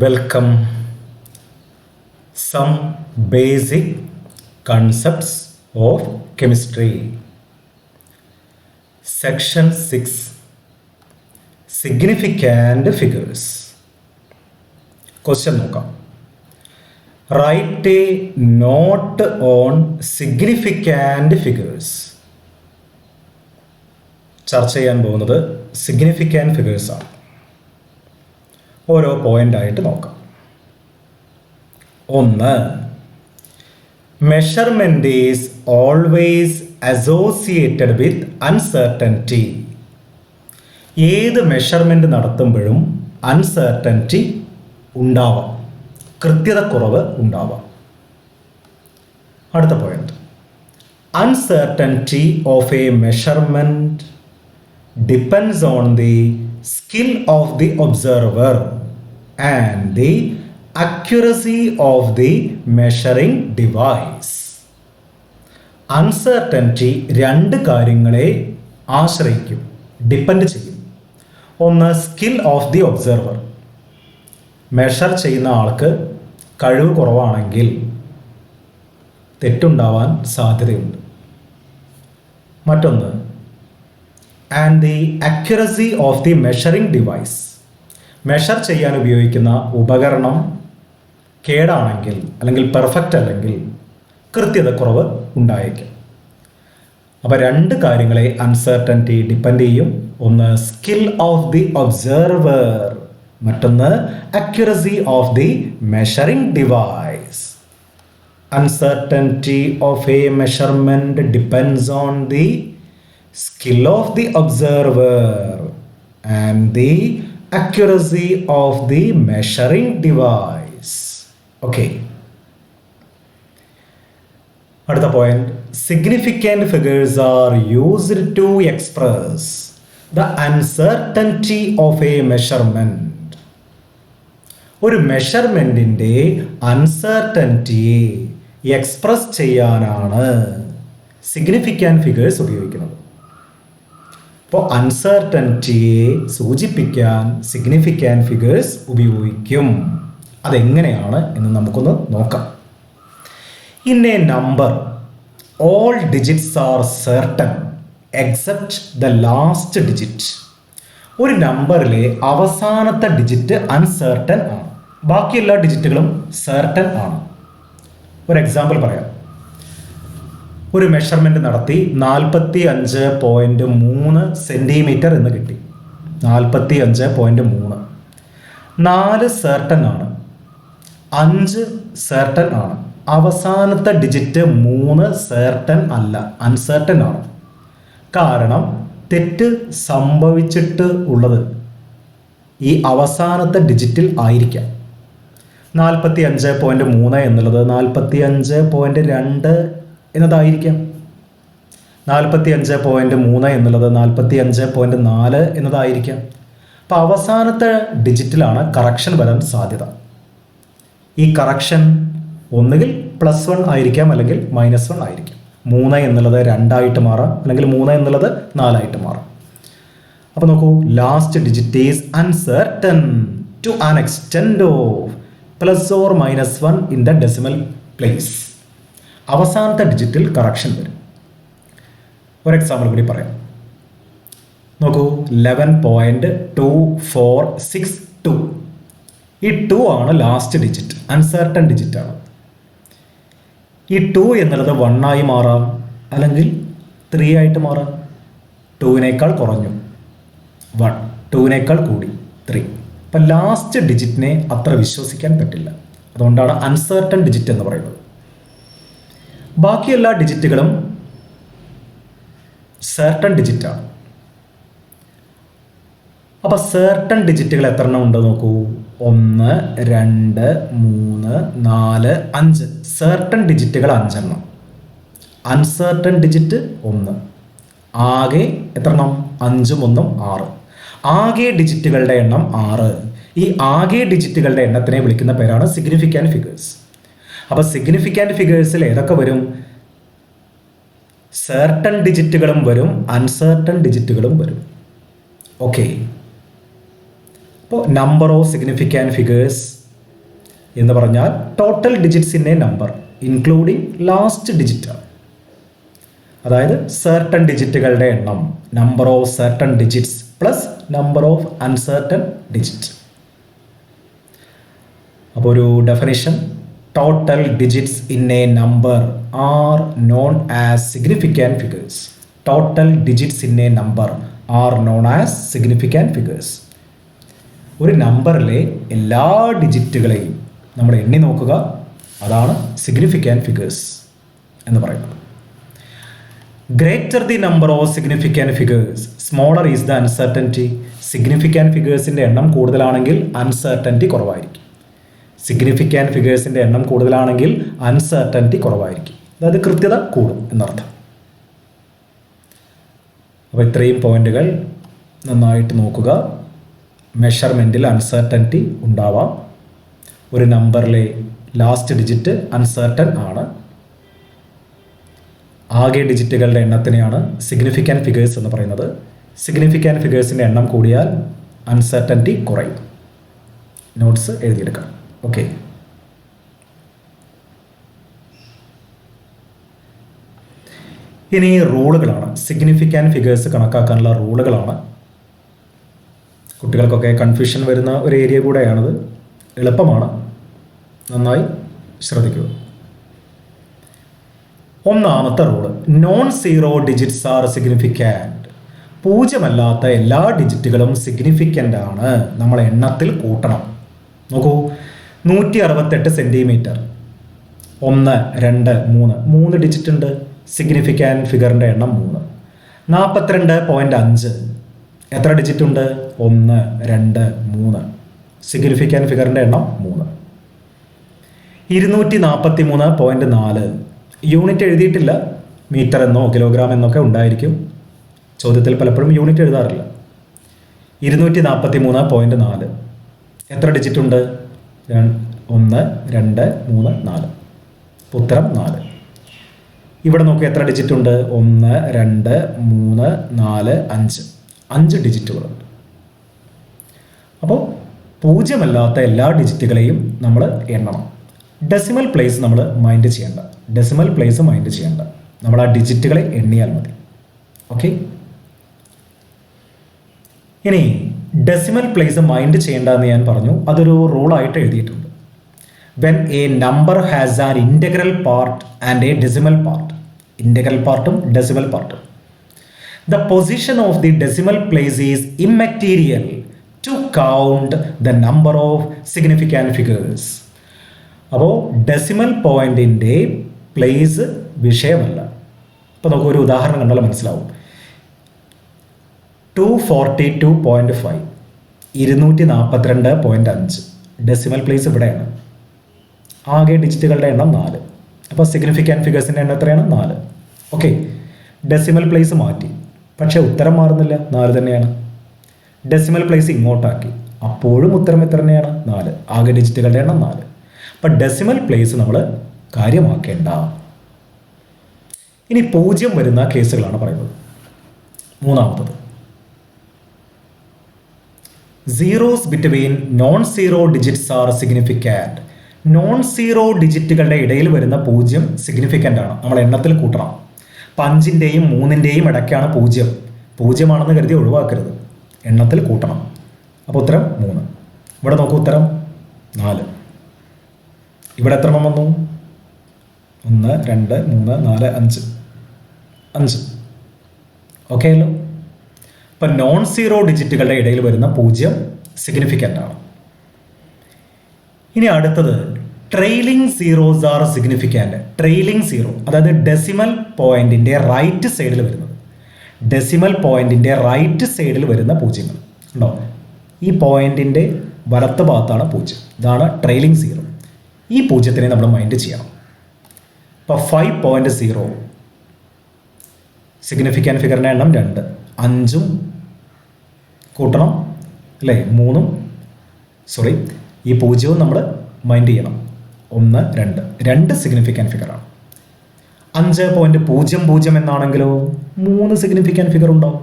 Welcome. Some basic concepts of chemistry. Section 6. Significant figures. Question നോക്കാം. Write a note on significant figures. ചർച്ച ചെയ്യാൻ പോകുന്നത് significant figures ആണ്. ഓരോ പോയിൻ്റായിട്ട് നോക്കാം. 1. Measurement is always associated with uncertainty. ഏത് മെഷർമെൻറ്റ് നടത്തുമ്പോഴും അൺസർട്ടൻറ്റി ഉണ്ടാവാം, കൃത്യതക്കുറവ് ഉണ്ടാവാം. അടുത്ത point, uncertainty of a measurement depends on the skill of the observer and the accuracy of the measuring device. Uncertainty രണ്ട് കാര്യങ്ങളെ ആശ്രയിക്കും, ഡിപ്പെൻഡ് ചെയ്യും. ഒന്ന്, skill of the observer. Measure ചെയ്യുന്ന ആൾക്ക് കഴിവ് കുറവാണെങ്കിൽ തെറ്റുണ്ടാവാൻ സാധ്യതയുണ്ട്. മറ്റൊന്ന്, and the accuracy of the measuring device. Measure ചെയ്യാൻ ഉപയോഗിക്കുന്ന ഉപകരണം കേടാണെങ്കിൽ അല്ലെങ്കിൽ പെർഫെക്റ്റ് അല്ലെങ്കിൽ കൃത്യതക്കുറവ് ഉണ്ടായേക്കും. അപ്പോൾ രണ്ട് കാര്യങ്ങളെ അൺസർട്ടൻറ്റി ഡിപ്പെൻഡ് ചെയ്യും. ഒന്ന്, സ്കിൽ ഓഫ് ദി ഒബ്സർവർ, മറ്റൊന്ന് accuracy of the measuring device. Uncertainty of a measurement depends on the skill of the observer and the accuracy of the measuring device. Okay. അടുത്ത point, significant figures are used to express the uncertainty of a measurement. ഒരു മെഷർമെൻറ്റിൻ്റെ അൺസർട്ടൻറ്റിയെ express ചെയ്യാനാണ് significant figures ഉപയോഗിക്കുന്നത്. അപ്പോൾ അൺസർട്ടൻറ്റിയെ സൂചിപ്പിക്കാൻ significant figures ഉപയോഗിക്കും. അതെങ്ങനെയാണ് എന്ന് നമുക്കൊന്ന് നോക്കാം. In a number all digits R certain except the last digit. ഒരു നമ്പറിലെ അവസാനത്തെ ഡിജിറ്റ് അൺസർട്ടൺ ആണ്, ബാക്കി എല്ലാ ഡിജിറ്റുകളും സർട്ടൺ ആണ്. ഒരു എക്സാമ്പിൾ പറയാം. ഒരു മെഷർമെൻറ്റ് നടത്തി 45.3 സെൻറ്റിമീറ്റർ എന്ന് കിട്ടി. 45.3. 4 സർട്ടൺ ആണ്, 5 സർട്ടൺ ആണ്. അവസാനത്തെ ഡിജിറ്റ് 3 സർട്ടൺ അല്ല, അൺസർട്ടൺ ആണ്. കാരണം തെറ്റ് സംഭവിച്ചിട്ട് ഉള്ളത് ഈ അവസാനത്തെ ഡിജിറ്റിൽ ആയിരിക്കാം. 45.3 എന്നുള്ളത് 45.2 എന്നതായിരിക്കാം. 45.3 എന്നുള്ളത് 45.4 എന്നതായിരിക്കാം. അപ്പോൾ അവസാനത്തെ ഡിജിറ്റിലാണ് കറക്ഷൻ വരാൻ സാധ്യത. ഈ കറക്ഷൻ ഒന്നുകിൽ +1 ആയിരിക്കാം അല്ലെങ്കിൽ -1 ആയിരിക്കാം. 3 എന്നുള്ളത് 2 മാറാം, അല്ലെങ്കിൽ 3 എന്നുള്ളത് 4 മാറാം. അപ്പോൾ നോക്കൂ, last digit is uncertain to an extent of +or-1 in the decimal place. അവസാനത്തെ ഡിജിറ്റിൽ കറക്ഷൻ വരും. ഒരു എക്സാമ്പിൾ കൂടി പറയാം. നോക്കൂ, 11.2462. ഈ 2 ആണ് ലാസ്റ്റ് ഡിജിറ്റ്, അൺസർട്ടൺ ഡിജിറ്റ് ആണ്. ഈ 2 എന്നുള്ളത് 1 ആയി മാറാം, അല്ലെങ്കിൽ 3 ആയിട്ട് മാറാം. 2-നേക്കാൾ കുറഞ്ഞു 1, 2-നേക്കാൾ കൂടി 3. അപ്പം ലാസ്റ്റ് ഡിജിറ്റിനെ അത്ര വിശ്വസിക്കാൻ പറ്റില്ല. അതുകൊണ്ടാണ് അൺസർട്ടൺ ഡിജിറ്റ് എന്ന് പറയുന്നത്. ബാക്കി എല്ലാ ഡിജിറ്റുകളും സർട്ടൺ ഡിജിറ്റാണ്. അപ്പോൾ സർട്ടൺ ഡിജിറ്റുകൾ എത്ര എണ്ണം ഉണ്ട് നോക്കൂ. 1, 2, 3, 4, 5. സർട്ടൺ ഡിജിറ്റുകൾ 5 എണ്ണം. Uncertain digit 1. ആകെ എത്ര എണ്ണം? 5ഉം 1ഉം 6. ആകെ ഡിജിറ്റുകളുടെ എണ്ണം 6. ഈ ആകെ ഡിജിറ്റുകളുടെ എണ്ണത്തിനെ വിളിക്കുന്ന പേരാണ് സിഗ്നിഫിക്കൻറ്റ് ഫിഗേഴ്സ്. അപ്പോൾ സിഗ്നിഫിക്കൻറ്റ് ഫിഗേഴ്സിൽ ഏതൊക്കെ വരും? സർട്ടൺ ഡിജിറ്റുകളും വരും, അൺസർട്ടൺ ഡിജിറ്റുകളും വരും. ഓക്കെ. അപ്പോൾ നമ്പർ ഓഫ് സിഗ്നിഫിക്കൻറ്റ് ഫിഗേഴ്സ് എന്ന് പറഞ്ഞാൽ total digits in a number including last digit. അതായത് സർട്ടൺ ഡിജിറ്റുകളുടെ എണ്ണം, number of certain digits plus number of uncertain digit. അപ്പോൾ ഒരു definition: total digits in a number are known as significant figures. Total digits in a number are known as significant figures. ഒരു നമ്പറിലെ എല്ലാ ഡിജിറ്റുകളെയും നമ്മൾ എണ്ണി നോക്കുക, അതാണ് സിഗ്നിഫിക്കൻറ്റ് ഫിഗേഴ്സ് എന്ന് പറയുന്നത്. Greater the number of significant figures smaller is the uncertainty. Significant ഫിഗേഴ്സിൻ്റെ എണ്ണം കൂടുതലാണെങ്കിൽ അൺസർട്ടൻറ്റി കുറവായിരിക്കും. സിഗ്നിഫിക്കൻറ്റ് ഫിഗേഴ്സിൻ്റെ എണ്ണം കൂടുതലാണെങ്കിൽ അൺസർട്ടൻറ്റി കുറവായിരിക്കും. അതായത് കൃത്യത കൂടും എന്നർത്ഥം. അപ്പോൾ ഇത്രയും പോയിന്റുകൾ നന്നായിട്ട് നോക്കുക. മെഷർമെൻറ്റിൽ അൺസർട്ടൻറ്റി ഉണ്ടാവാം. ഒരു നമ്പറിലെ ലാസ്റ്റ് ഡിജിറ്റ് അൺസർട്ടൻ ആണ്. ആകെ ഡിജിറ്റുകളുടെ എണ്ണത്തിനെയാണ് സിഗ്നിഫിക്കൻറ്റ് ഫിഗേഴ്സ് എന്ന് പറയുന്നത്. സിഗ്നിഫിക്കൻറ്റ് ഫിഗേഴ്സിൻ്റെ എണ്ണം കൂടിയാൽ അൺസർട്ടൻറ്റി കുറയും. നോട്ട്സ് എഴുതിയെടുക്കണം. ഓക്കെ. ഇനി റൂളുകളാണ്. സിഗ്നിഫിക്കൻറ്റ് ഫിഗേഴ്സ് കണക്കാക്കാനുള്ള റൂളുകളാണ്. കുട്ടികൾക്കൊക്കെ കൺഫ്യൂഷൻ വരുന്ന ഒരു ഏരിയ കൂടെയാണത്. എളുപ്പമാണ്, നന്നായി ശ്രദ്ധിക്കുക. ഒന്നാമത്തെ rule: non zero digits are significant. പൂജ്യമല്ലാത്ത എല്ലാ ഡിജിറ്റുകളും സിഗ്നിഫിക്കൻ്റ് ആണ്. നമ്മൾ എണ്ണത്തിൽ കൂട്ടണം. നോക്കൂ, 168 സെൻറ്റിമീറ്റർ, 1, 2, 3 ഡിജിറ്റ് ഉണ്ട്. സിഗ്നിഫിക്കൻറ്റ് ഫിഗറിൻ്റെ എണ്ണം 3. 42.5 എത്ര ഡിജിറ്റ് ഉണ്ട്? 1, 2, 3. സിഗ്നിഫിക്കൻറ്റ് ഫിഗറിൻ്റെ എണ്ണം 3. 243.4 യൂണിറ്റ് എഴുതിയിട്ടില്ല. മീറ്റർ എന്നോ കിലോഗ്രാം എന്നൊക്കെ ഉണ്ടായിരിക്കും. ചോദ്യത്തിൽ പലപ്പോഴും യൂണിറ്റ് എഴുതാറില്ല. 243.4 എത്ര ഡിജിറ്റ് ഉണ്ട്? 1, 2, 3, 4. ഉത്തരം 4. ഇവിടെ നോക്കുക, എത്ര ഡിജിറ്റ് ഉണ്ട്? 1, 2, 3, 4, 5 ഡിജിറ്റുകളുണ്ട്. അപ്പോൾ പൂജ്യമല്ലാത്ത എല്ലാ ഡിജിറ്റുകളെയും നമ്മൾ എണ്ണണം. ഡെസിമൽ പ്ലേസ് നമ്മൾ മൈൻഡ് ചെയ്യേണ്ട. നമ്മൾ ആ ഡിജിറ്റുകളെ എണ്ണിയാൽ മതി. ഓക്കെ. ഇനി ഡെസിമൽ പ്ലേസ് മൈൻഡ് ചെയ്യേണ്ടതെന്ന് ഞാൻ പറഞ്ഞു. അതൊരു റൂളായിട്ട് എഴുതിയിട്ടുണ്ട്. When A number has an integral part and A decimal part. Integral പാർട്ടും ഡെസിമൽ പാർട്ടും. The position of the decimal place is immaterial to count the number of significant figures. അപ്പോൾ decimal പോയിന്റിൻ്റെ place വിഷയമല്ല. ഇപ്പോൾ നമുക്കൊരു ഉദാഹരണം കണ്ടാൽ മനസ്സിലാവും. 242.5 242.5 ഡെസിമൽ പ്ലേസ് ഇവിടെയാണ്. ആകെ ഡിജിറ്റുകളുടെ എണ്ണം 4. അപ്പോൾ സിഗ്നിഫിക്കൻറ്റ് ഫിഗേഴ്സിൻ്റെ എണ്ണം എത്രയാണ്? 4. ഓക്കെ. ഡെസിമൽ പ്ലേസ് മാറ്റി, പക്ഷേ ഉത്തരം മാറുന്നില്ല, 4 തന്നെയാണ്. ഡെസിമൽ പ്ലേസ് ഇങ്ങോട്ടാക്കി, അപ്പോഴും ഉത്തരം എത്ര തന്നെയാണ്? 4. ആകെ ഡിജിറ്റുകളുടെ എണ്ണം 4. അപ്പം ഡെസിമൽ പ്ലേസ് നമ്മൾ കാര്യമാക്കേണ്ട. ഇനി 0 വരുന്ന കേസുകളാണ് പറയുന്നത്. മൂന്നാമത്തത്: zeros between non zero digits are significant. Non zero ഡിജിറ്റുകളുടെ ഇടയിൽ വരുന്ന 0 സിഗ്നിഫിക്കൻ്റ് ആണ്. നമ്മൾ എണ്ണത്തിൽ കൂട്ടണം. 5ൻ്റെയും 3ൻ്റെയും ഇടയ്ക്കാണ് 0. 0 ആണെന്ന് കരുതി ഒഴിവാക്കരുത്, എണ്ണത്തിൽ കൂട്ടണം. അപ്പോൾ ഉത്തരം 3. ഇവിടെ നോക്കൂ, ഉത്തരം 4. ഇവിടെ എത്ര വന്നു? 1, 2, 3, 4, 5. ഓക്കെ അല്ലോ. ഇപ്പം നോൺ സീറോ ഡിജിറ്റുകളുടെ ഇടയിൽ വരുന്ന 0 സിഗ്നിഫിക്കൻ്റ് ആണ്. ഇനി അടുത്തത് trailing zeros are significant. Trailing zero അതായത് ഡെസിമൽ പോയിന്റിൻ്റെ റൈറ്റ് സൈഡിൽ വരുന്നത്. ഡെസിമൽ പോയിന്റിൻ്റെ റൈറ്റ് സൈഡിൽ വരുന്ന 0 ഉണ്ടോ? ഈ പോയിന്റിൻ്റെ വലത്ത് ഭാഗത്താണ് 0. ഇതാണ് ട്രെയിലിംഗ് സീറോ. ഈ 0നെ നമ്മൾ മൈൻഡ് ചെയ്യണം. ഇപ്പോൾ 5.0 സിഗ്നിഫിക്കൻറ്റ് ഫിഗറിൻ്റെ എണ്ണം 2. 5ഉം കൂട്ടണം അല്ലേ? 3ഉം ഈ 0വും നമ്മൾ മൈൻഡ് ചെയ്യണം. 1, 2 സിഗ്നിഫിക്കൻറ്റ് ഫിഗറാണ്. 5.00 എന്നാണെങ്കിലോ 3 സിഗ്നിഫിക്കൻറ്റ് ഫിഗർ ഉണ്ടാവും.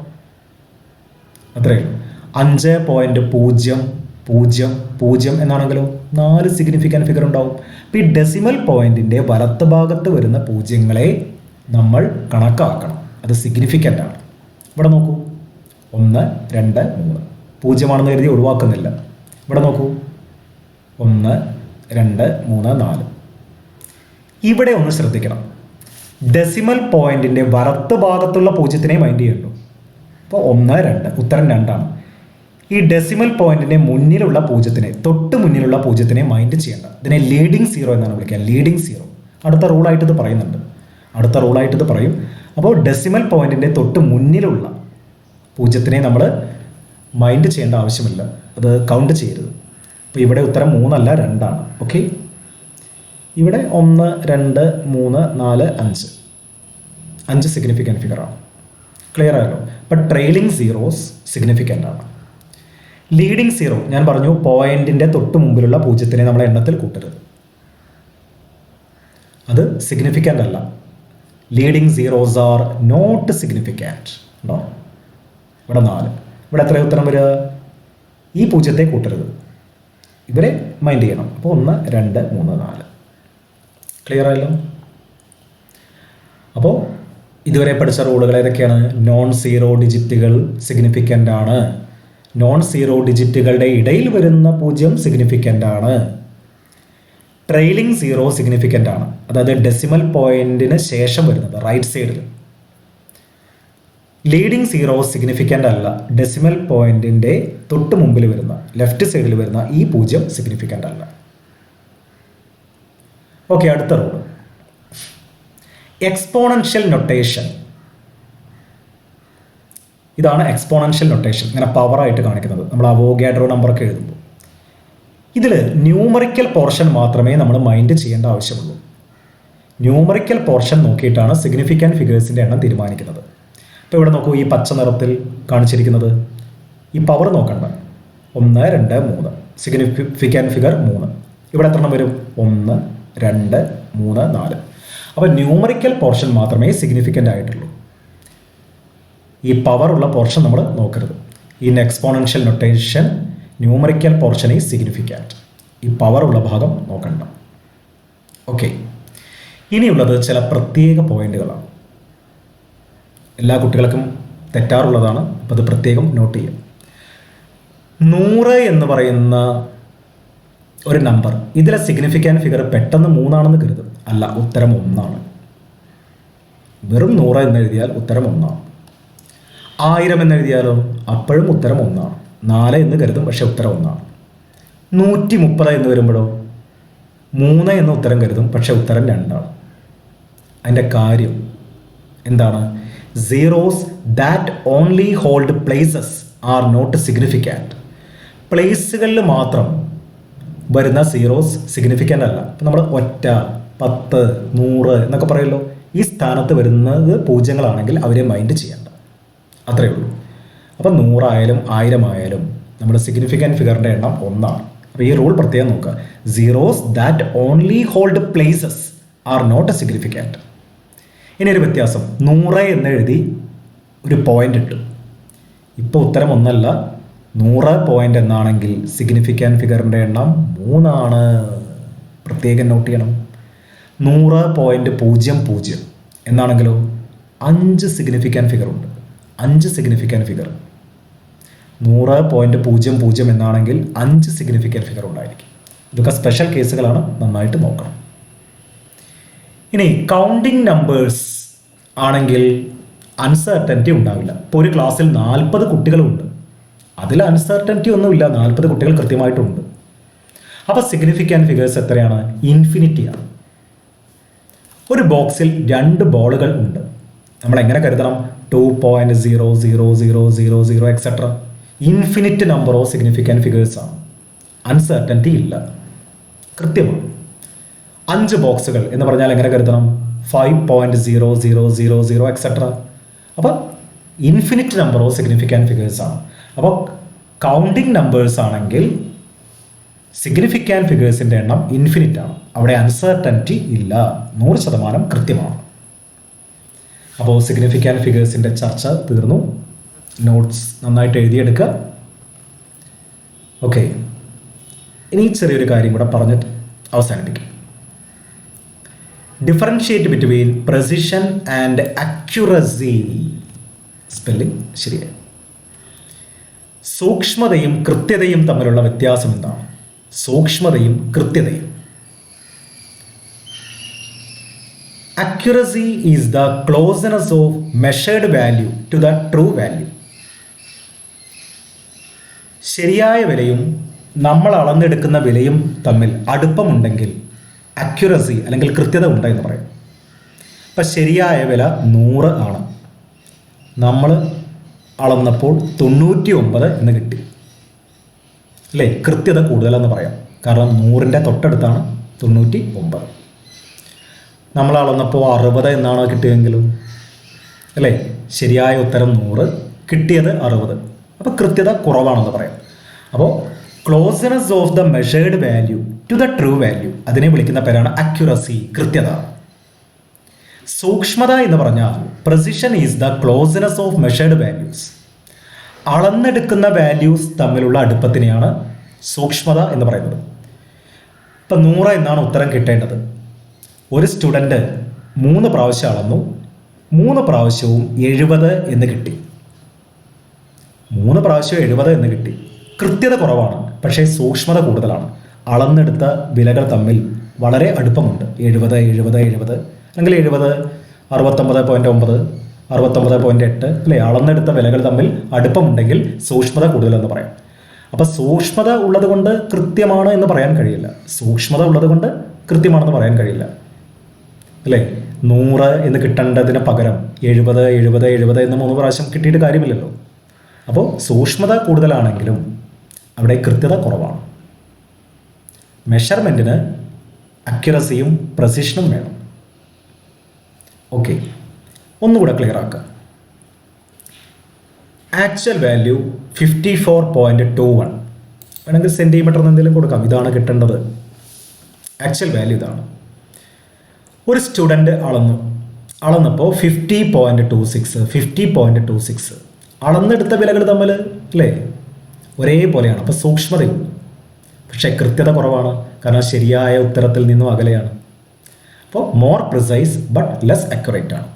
അത്രയേ ഉള്ളൂ. 5.0 പൂജ്യം പൂജ്യം എന്നാണെങ്കിലോ 4 സിഗ്നിഫിക്കൻറ്റ് ഫിഗർ ഉണ്ടാവും. അപ്പോൾ ഈ ഡെസിമൽ പോയിന്റിൻ്റെ വലത്ത് ഭാഗത്ത് വരുന്ന പൂജ്യങ്ങളെ നമ്മൾ കണക്കാക്കണം. അത് സിഗ്നിഫിക്കൻ്റ് ആണ്. ഇവിടെ നോക്കൂ, 1 2 3 പൂജ്യമാണെന്ന് കരുതി ഒഴിവാക്കുന്നില്ല. ഇവിടെ നോക്കൂ, 1 2 3 4. ഇവിടെ ഒന്ന് ശ്രദ്ധിക്കണം, ഡെസിമൽ പോയിന്റിൻ്റെ വലത്ത് ഭാഗത്തുള്ള പൂജ്യത്തിനെ മൈൻഡ് ചെയ്യുള്ളൂ. അപ്പോൾ 1 2 ഉത്തരം 2 ആണ്. ഈ ഡെസിമൽ പോയിന്റിൻ്റെ മുന്നിലുള്ള പൂജ്യത്തിനെ, തൊട്ട് മുന്നിലുള്ള പൂജ്യത്തിനെ മൈൻഡ് ചെയ്യേണ്ട. ഇതിനെ ലീഡിങ് സീറോ എന്നാണ് വിളിക്കുക. ലീഡിങ് സീറോ അടുത്ത റൂളായിട്ട് ഇത് പറയുന്നുണ്ട്. അടുത്ത റൂളായിട്ട് ഇത് പറയും. അപ്പോൾ ഡെസിമൽ പോയിന്റിൻ്റെ തൊട്ട് മുന്നിലുള്ള പൂജ്യത്തിനെ നമ്മൾ മൈൻഡ് ചെയ്യേണ്ട ആവശ്യമില്ല, അത് കൗണ്ട് ചെയ്യരുത്. അപ്പോൾ ഇവിടെ ഉത്തരം 3 അല്ല 2 ആണ്. ഓക്കെ, ഇവിടെ 1 2 3 4 5 5 സിഗ്നിഫിക്കൻറ്റ് ഫിഗറാണ്. ക്ലിയർ ആയല്ലോ. അപ്പം ട്രെയിലിംഗ് സീറോസ് സിഗ്നിഫിക്കൻ്റ് ആണ്. ലീഡിംഗ് സീറോ ഞാൻ പറഞ്ഞു, പോയിന്റിൻ്റെ തൊട്ട് മുമ്പിലുള്ള പൂജ്യത്തിനെ നമ്മൾ എണ്ണത്തിൽ കൂട്ടരുത്, അത് സിഗ്നിഫിക്കൻ്റ് അല്ല. Leading zeros are not significant. ഉണ്ടോ? ഇവിടെ 4. ഇവിടെ എത്ര ഉത്തരം വരിക? ഈ പൂജ്യത്തെ കൂട്ടരുത്, ഇവരെ മൈൻഡ് ചെയ്യണം. അപ്പോൾ 1 2 3 4. ക്ലിയർ ആയല്ലോ. അപ്പോൾ ഇതുവരെ പഠിച്ച റൂളുകൾ ഏതൊക്കെയാണ്? നോൺ സീറോ ഡിജിറ്റുകൾ സിഗ്നിഫിക്കൻ്റ് ആണ്. നോൺ സീറോ ഡിജിറ്റുകളുടെ ഇടയിൽ വരുന്ന പൂജ്യം സിഗ്നിഫിക്കൻ്റ് ആണ്. ട്രെയിലിംഗ് സീറോ സിഗ്നിഫിക്കൻ്റ് ആണ്, അതായത് ഡെസിമൽ പോയിന്റിന് ശേഷം വരുന്നത് റൈറ്റ് സൈഡിൽ. ലീഡിംഗ് സീറോ സിഗ്നിഫിക്കൻ്റ് അല്ല, ഡെസിമൽ പോയിന്റിൻ്റെ തൊട്ട് മുമ്പിൽ വരുന്ന ലെഫ്റ്റ് സൈഡിൽ വരുന്ന ഈ പൂജ്യം സിഗ്നിഫിക്കൻ്റ് അല്ല. ഓക്കെ, അടുത്ത റൂൾ എക്സ്പോണൻഷ്യൽ നൊട്ടേഷൻ. ഇതാണ് എക്സ്പോണൻഷ്യൽ നൊട്ടേഷൻ, ഇങ്ങനെ പവറായിട്ട് കാണിക്കുന്നത് നമ്മൾ അവോഗാഡ്രോ നമ്പറൊക്കെ എഴുതുമ്പോൾ. ഇതിൽ ന്യൂമറിക്കൽ പോർഷൻ മാത്രമേ നമ്മൾ മൈൻഡ് ചെയ്യേണ്ട ആവശ്യമുള്ളൂ. ന്യൂമറിക്കൽ പോർഷൻ നോക്കിയിട്ടാണ് സിഗ്നിഫിക്കൻറ്റ് ഫിഗേഴ്സിൻ്റെ എണ്ണം തീരുമാനിക്കുന്നത്. ഇപ്പോൾ ഇവിടെ നോക്കൂ, ഈ പച്ച നിറത്തിൽ കാണിച്ചിരിക്കുന്നത് ഈ പവർ നോക്കണ്ട. 1 2 3 സിഗ്നിഫിക്കൻറ്റ് ഫിഗർ 3. ഇവിടെ എത്ര എണ്ണം വരും? 1 2 3 4. അപ്പോൾ ന്യൂമറിക്കൽ പോർഷൻ മാത്രമേ സിഗ്നിഫിക്കൻ്റ് ആയിട്ടുള്ളൂ. ഈ പവറുള്ള പോർഷൻ നമ്മൾ നോക്കരുത്. In exponential notation numerical portion is significant. ഈ പവറുള്ള ഭാഗം നോക്കണ്ട. ഓക്കെ, ഇനിയുള്ളത് ചില പ്രത്യേക പോയിന്റുകളാണ്. എല്ലാ കുട്ടികൾക്കും തെറ്റാറുള്ളതാണ്, അപ്പോൾ അത് പ്രത്യേകം നോട്ട് ചെയ്യും. 100 എന്ന് പറയുന്ന ഒരു നമ്പർ, ഇതിലെ സിഗ്നിഫിക്കൻറ്റ് ഫിഗർ പെട്ടെന്ന് 3 ആണെന്ന് കരുതും. അല്ല, ഉത്തരം 1 ആണ്. വെറും 100 എന്ന് എഴുതിയാൽ ഉത്തരം 1 ആണ്. 1000 എന്ന് എഴുതിയാലോ അപ്പോഴും ഉത്തരം 1 ആണ്. 4 എന്ന് കരുതും, പക്ഷേ ഉത്തരം 1 ആണ്. 130 എന്ന് വരുമ്പോഴോ 3 എന്ന് ഉത്തരം കരുതും, പക്ഷേ ഉത്തരം 2 ആണ്. അതിൻ്റെ കാര്യം എന്താണ്? Zeros that only hold places are not significant. പ്ലേസുകളിൽ മാത്രം വരുന്ന സീറോസ് സിഗ്നിഫിക്കൻ്റ് അല്ല. ഇപ്പം നമ്മൾ 1 10 100 എന്നൊക്കെ പറയുമല്ലോ, ഈ സ്ഥാനത്ത് വരുന്നത് പൂജ്യങ്ങളാണെങ്കിൽ അവരെ മൈൻഡ് ചെയ്യേണ്ട, അത്രയേ ഉള്ളൂ. അപ്പം 100 ആയാലും 1000 ആയാലും നമ്മുടെ സിഗ്നിഫിക്കൻറ്റ് ഫിഗറിൻ്റെ എണ്ണം 1 ആണ്. അപ്പോൾ ഈ റൂൾ പ്രത്യേകം നോക്കുക. Zeros that only hold places are not significant. ഇനി ഒരു വ്യത്യാസം, 100 എന്ന് എഴുതി ഒരു പോയിന്റ് ഇട്ടു. ഇപ്പോൾ ഉത്തരം 1 അല്ല, 100 പോയിന്റ് എന്നാണെങ്കിൽ സിഗ്നിഫിക്കൻറ്റ് ഫിഗറിൻ്റെ എണ്ണം 3 ആണ്. പ്രത്യേകം നോട്ട് ചെയ്യണം. 100.00 എന്നാണെങ്കിലോ 5 സിഗ്നിഫിക്കൻറ്റ് ഫിഗർ ഉണ്ട്. 5 സിഗ്നിഫിക്കൻറ്റ് ഫിഗർ. 100.00 എന്നാണെങ്കിൽ 5 സിഗ്നിഫിക്കൻറ്റ് ഫിഗർ ഉണ്ടായിരിക്കും. ഇതൊക്കെ സ്പെഷ്യൽ കേസുകളാണ്, നന്നായിട്ട് നോക്കണം. ഇനി കൗണ്ടിങ് നമ്പേഴ്സ് ആണെങ്കിൽ അൺസർട്ടനിറ്റി ഉണ്ടാവില്ല. ഇപ്പോൾ ഒരു ക്ലാസ്സിൽ 40 കുട്ടികളുണ്ട്, അതിൽ അൺസർട്ടനിറ്റി ഒന്നുമില്ല, 40 കുട്ടികൾ കൃത്യമായിട്ടുണ്ട്. അപ്പോൾ സിഗ്നിഫിക്കൻറ്റ് ഫിഗേഴ്സ് എത്രയാണ്? ഇൻഫിനിറ്റിയാണ്. ഒരു ബോക്സിൽ 2 ബോളുകൾ ഉണ്ട്. നമ്മൾ എങ്ങനെ കരുതണം? 2.000000 etcetera. Infinite number of significant figures ആണ്. അൺസർട്ടനിറ്റി ഇല്ല, കൃത്യമാണ്. 5 ബോക്സുകൾ എന്ന് പറഞ്ഞാൽ എങ്ങനെ കരുതണം? 5.0000 എക്സെട്ര. അപ്പോൾ infinite number of significant figures ആണ്. അപ്പോൾ കൗണ്ടിങ് നമ്പേഴ്സ് ആണെങ്കിൽ സിഗ്നിഫിക്കൻറ്റ് ഫിഗേഴ്സിൻ്റെ എണ്ണം ഇൻഫിനിറ്റ് ആണ്. അവിടെ അൺസർട്ടനിറ്റി ഇല്ല, 100% കൃത്യമാണ്. അപ്പോൾ സിഗ്നിഫിക്കൻറ്റ് ഫിഗേഴ്സിൻ്റെ ചർച്ച തീർന്നു. നോട്ട്സ് നന്നായിട്ട് എഴുതിയെടുക്കുക. ഓക്കെ, ഇനി ചെറിയൊരു കാര്യം കൂടെ പറഞ്ഞിട്ട് അവസാനിപ്പിക്കും. Differentiate between precision and accuracy. Spelling ശരിയായി. സൂക്ഷ്മതയും കൃത്യതയും തമ്മിലുള്ള വ്യത്യാസം എന്താണ്? സൂക്ഷ്മതയും കൃത്യതയും. Accuracy is the closeness of measured value to the true value. ശരിയായ വിലയും നമ്മൾ അളന്നെടുക്കുന്ന വിലയും തമ്മിൽ അടുപ്പമുണ്ടെങ്കിൽ അക്യുറസി അല്ലെങ്കിൽ കൃത്യത ഉണ്ട് എന്ന് പറയും. അപ്പം ശരിയായ വില 100 ആണ്, നമ്മൾ അളന്നപ്പോൾ 99 എന്ന് കിട്ടി അല്ലേ? കൃത്യത കൂടുതലെന്ന് പറയാം. കാരണം 100ൻ്റെ തൊട്ടടുത്താണ് 99. നമ്മൾ അളന്നപ്പോൾ 60 എന്നാണോ കിട്ടിയെങ്കിലും അല്ലേ? ശരിയായ ഉത്തരം 100, കിട്ടിയത് 60. അപ്പോൾ കൃത്യത കുറവാണെന്ന് പറയാം. അപ്പോൾ closeness of the measured value to the true value, അതിനെ വിളിക്കുന്ന പേരാണ് അക്യുറസി, കൃത്യത. സൂക്ഷ്മത എന്ന് പറഞ്ഞാൽ precision is the closeness of measured values. അളന്നെടുക്കുന്ന വാല്യൂസ് തമ്മിലുള്ള അടുപ്പത്തിനെയാണ് സൂക്ഷ്മത എന്ന് പറയുന്നത്. ഇപ്പം 100 എന്നാണ് ഉത്തരം കിട്ടേണ്ടത്. ഒരു സ്റ്റുഡൻറ്റ് 3 പ്രാവശ്യം അളന്നു, 3 പ്രാവശ്യവും 70 എന്ന് കിട്ടി. 3 പ്രാവശ്യം 70 എന്ന് കിട്ടി. കൃത്യത കുറവാണ്, പക്ഷേ സൂക്ഷ്മത കൂടുതലാണ്. അളന്നെടുത്ത വിലകൾ തമ്മിൽ വളരെ അടുപ്പമുണ്ട്. 70, 70, 70 അല്ലെങ്കിൽ 70, 69.9, 69.8 അല്ലേ? അളന്നെടുത്ത വിലകൾ തമ്മിൽ അടുപ്പമുണ്ടെങ്കിൽ സൂക്ഷ്മത കൂടുതലെന്ന് പറയാം. അപ്പം സൂക്ഷ്മത ഉള്ളത് കൊണ്ട് കൃത്യമാണ് എന്ന് പറയാൻ കഴിയില്ല. സൂക്ഷ്മത ഉള്ളത് കൊണ്ട് കൃത്യമാണെന്ന് പറയാൻ കഴിയില്ല അല്ലേ? 100 എന്ന് കിട്ടേണ്ടതിന് പകരം 70, 70, 70 എന്ന് 3 പ്രാവശ്യം കിട്ടിയിട്ട് കാര്യമില്ലല്ലോ. അപ്പോൾ സൂക്ഷ്മത കൂടുതലാണെങ്കിലും അവിടെ കൃത്യത കുറവാണ്. മെഷർമെൻറ്റിന് അക്യുറസിയും പ്രസിഷനും വേണം. ഓക്കെ, ഒന്നുകൂടെ ക്ലിയർ ആക്കുക. Actual value 54.21. വേണമെങ്കിൽ സെൻറ്റിമീറ്ററിന് എന്തെങ്കിലും കൊടുക്കാം. ഇതാണ് കിട്ടേണ്ടത്. ആക്ച്വൽ വാല്യൂ ഇതാണ്. ഒരു സ്റ്റുഡൻറ്റ് അളന്നപ്പോൾ 50.26, 50.26. അളന്നെടുത്ത വിലകൾ തമ്മിൽ അല്ലേ ഒരേപോലെയാണ്. അപ്പോൾ സൂക്ഷ്മതയുണ്ട്, പക്ഷേ കൃത്യത കുറവാണ്. കാരണം ശരിയായ ഉത്തരത്തിൽ നിന്നും അകലെയാണ്. അപ്പോൾ more precise but less accurate ആണ്.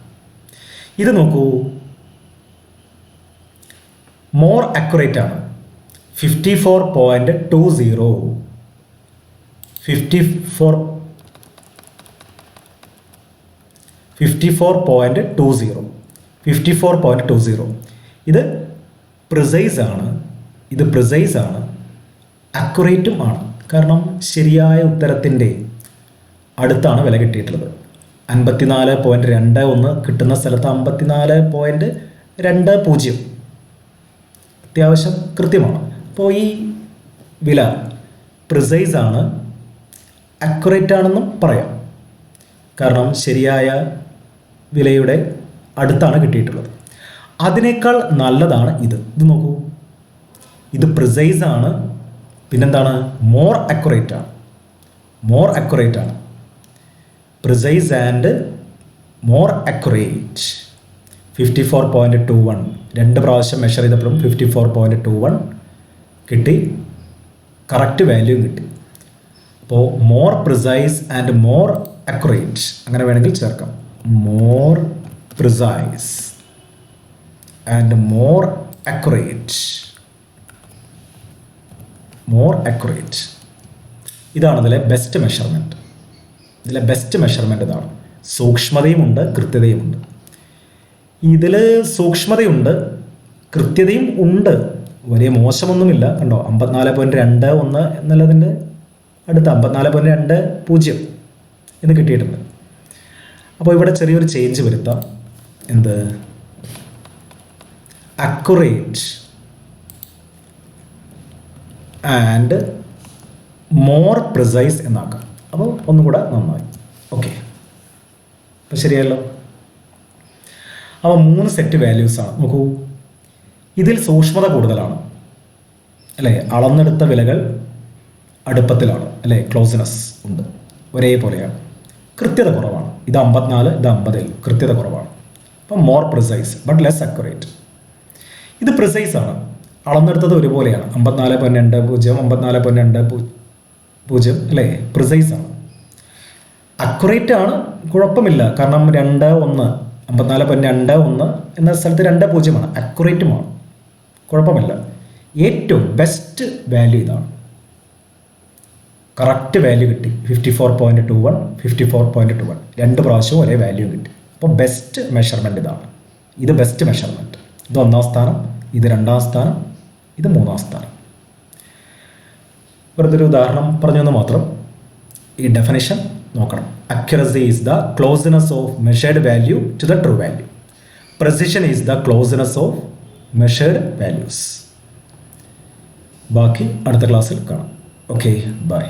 ഇത് നോക്കൂ, മോർ അക്യുറേറ്റ് ആണ്. 54.20, 54.20. ഇത് പ്രിസൈസ് ആണ്, ഇത് പ്രിസൈസ് ആണ്, അക്യുറേറ്റും ആണ്. കാരണം ശരിയായ ഉത്തരത്തിൻ്റെ അടുത്താണ് വില കിട്ടിയിട്ടുള്ളത്. 54.21 കിട്ടുന്ന സ്ഥലത്ത് 54.20 അത്യാവശ്യം കൃത്യമാണ്. അപ്പോൾ ഈ വില പ്രിസൈസ് ആണ്, അക്യുറേറ്റ് ആണെന്നും പറയാം. കാരണം ശരിയായ വിലയുടെ അടുത്താണ് കിട്ടിയിട്ടുള്ളത്. അതിനേക്കാൾ നല്ലതാണ് ഇത്. നോക്കൂ, ഇത് പ്രിസൈസ് ആണ്, പിന്നെന്താണ്? മോർ അക്യുറേറ്റ് ആണ്. മോർ അക്യുറേറ്റ് ആണ്. Precise and more accurate. 54.21 2 പ്രാവശ്യം മെഷർ ചെയ്തപ്പോഴും 54.21 കിട്ടി, കറക്റ്റ് വാല്യൂ കിട്ടി. അപ്പോൾ more precise and more accurate അങ്ങനെ വേണമെങ്കിൽ ചേർക്കാം. More precise and more accurate. More accurate ഇതാണ് ഇതിലെ ബെസ്റ്റ് മെഷർമെൻറ്റ്. ഇതിലെ ബെസ്റ്റ് മെഷർമെൻറ്റ് ഇതാണ്. സൂക്ഷ്മതയുമുണ്ട്, കൃത്യതയുമുണ്ട്. ഇതിൽ സൂക്ഷ്മതയുണ്ട്, കൃത്യതയും ഉണ്ട്. വലിയ മോശമൊന്നുമില്ല. കണ്ടോ, 54.21 എന്നുള്ളതിൻ്റെ അടുത്ത് 54.20 എന്ന് കിട്ടിയിട്ടുണ്ട്. അപ്പോൾ ഇവിടെ ചെറിയൊരു ചേഞ്ച് വരുത്താം. എന്ത്? അക്യുറേറ്റ് ആൻഡ് മോർ പ്രിസൈസ് എന്നാക്കാം. അപ്പോൾ ഒന്നും കൂടെ നന്നായി. ഓക്കെ, അപ്പോൾ ശരിയല്ലോ. അപ്പോൾ 3 സെറ്റ് വാല്യൂസാണ്. നോക്കൂ, ഇതിൽ സൂക്ഷ്മത കൂടുതലാണ് അല്ലേ? അളന്നെടുത്ത വിലകൾ അടുപ്പത്തിലാണ് അല്ലേ? ക്ലോസ്നെസ് ഉണ്ട്, ഒരേപോലെയാണ്. കൃത്യത കുറവാണ്. ഇത് 54, ഇത് 50. കൃത്യത കുറവാണ്. അപ്പം more precise but less accurate. ഇത് പ്രിസൈസ് ആണ്, അളന്നെടുത്തത് ഒരുപോലെയാണ്. 54.20 54.20 അല്ലേ, പ്രിസൈസ് ആണ്. അക്യുറേറ്റ് ആണ്, കുഴപ്പമില്ല. കാരണം 2.1 54.21 എന്ന സ്ഥലത്ത് 2.0 അക്യുറേറ്റുമാണ്, കുഴപ്പമില്ല. ഏറ്റവും ബെസ്റ്റ് വാല്യൂ ഇതാണ്. കറക്റ്റ് വാല്യൂ കിട്ടി. 54.21 54.21 രണ്ട് പ്രാവശ്യവും ഒരേ വാല്യൂ കിട്ടി. അപ്പോൾ ബെസ്റ്റ് മെഷർമെൻറ്റ് ഇതാണ്. ഇത് ബെസ്റ്റ് മെഷർമെൻറ്റ്. ഇത് 1ാം സ്ഥാനം, ഇത് 2ാം സ്ഥാനം, ഇത് 3ാം സ്ഥാനം. വെറുതെ ഒരു ഉദാഹരണം പറഞ്ഞെന്ന് മാത്രം. ഈ ഡെഫിനിഷൻ നോക്കണം. Accuracy is the closeness of measured value to the true value. Precision is the closeness of measured values. ബാക്കി അടുത്ത ക്ലാസ്സിൽ കാണാം. Okay, by.